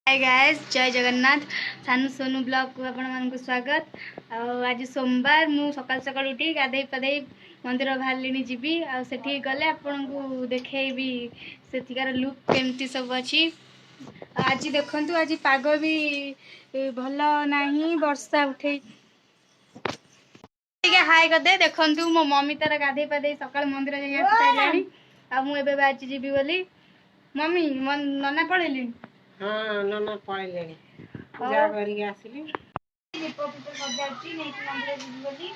Hi guys, जय जगन्नाथ। सानू Sonu blog को आपण स्वागत। आज सोमवार मु सकाल सकाल उठी गाधे पाधे मंदिर बाहर जीवी आठी गले आपन को देखी सेठिकार लुक केमती सब अच्छी। आज देखु आज पाग भी भल नहीं, वर्षा उठे। हाय करदे देखु मो मम्मी तार गाधे पाधे सकाल मंदिर जाइए आ मुझे आज जीवी बोली। मम्मी नना पड़ेली। हाँ नना पड़े पूजा करी आसली दीप फीप सजाची नहीं मंदिर जीवी बोली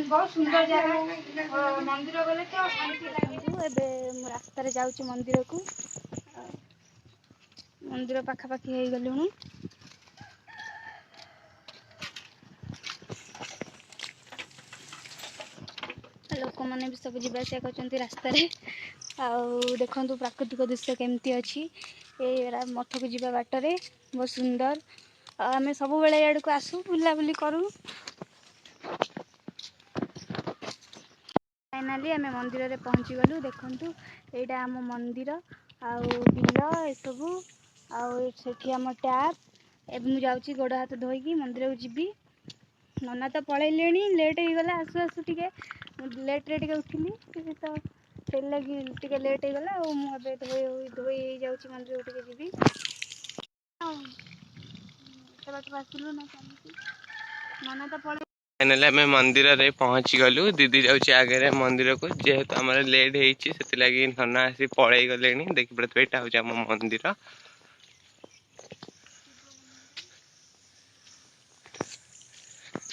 बहुत सुंदर जगह मंदिर गले तो शांति लगे। रास्तार जाऊँ मंदिर को मंदिर पाखापाखि हो गलुणु। लोक मैंने भी सब जावास कर रास्तार देखु प्राकृतिक दृश्य केमती अच्छी। ये मठ को जावा बाटर बहुत सुंदर। आम सब बेले याड़ को आसू बुलाबुली करूँ। फाइनाली आम मंदिर में पहुँची गलु। देखु यहाँ आम मंदिर बिल एसबू आठी आम टैप एवं मुझे गोड़ हाथ धोईकी मंदिर को जीवी। नना तो पलैले लेट हो गला आसु आसु टे लेट रे उठिली तो से लगी टे लेट हो गला। मुझे धोई जाऊँगी मंदिर को जीवी। आसलु ना नना तो पलैले फाइनली आम मंदिर रे पहुँची गलु। दीदी जाऊँच आगे मंदिर को जेहेतु आम लेट होगी नना आसी पलि गले। देखी पड़े यहाँ हूँ आम मंदिर।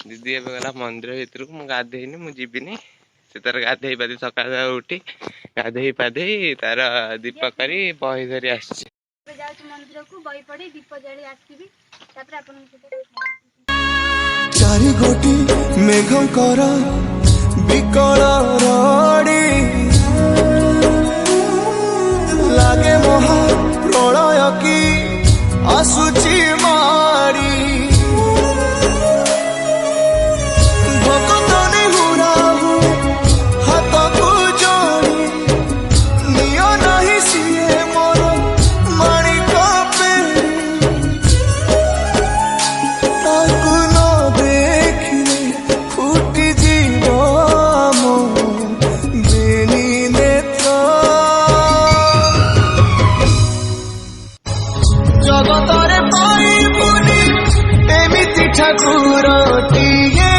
दीदी एवं गला मंदिर भितर को गाधेनी मुझीनी से तार गाधे पाधे सकाल उठी गाधे पाधे तार दीप करी बही धरी आस मंदिर को बही पड़ी दीप जाली आसबी। चारि गोटी मेघंकर विकल रड़ी लागे महा प्रलय की आसुची मारी भक्तनी हुराहु हाथ को जोड़ी नियो नहीं सिए मोर माणिक पेड़ी ताकू न देखिले फुटी जीव मो बेनी नेत्र जगतरे पाइबुनी एमिति ठाकुरटिए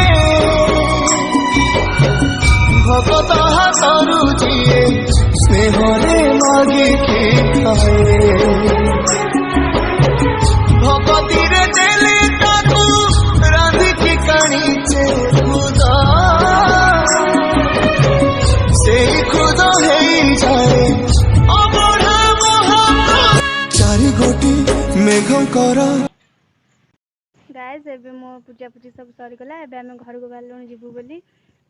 भगत हाथरू जिए स्नेहरे मागिकी खाए भगती रे देले ताकू राधिकी काणीचे खुदा से खुद हेई जाए अबढ़ा महा चारि गोटी मेघंकर। गाइस एबे मो पूजा पूजी सब सरी गला। एबे आम घर को बाहर जीवु बोली।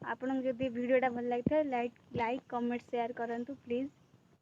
आपन जदि वीडियोटा भल लगे लाइक कमेंट शेयर करंतु प्लीज।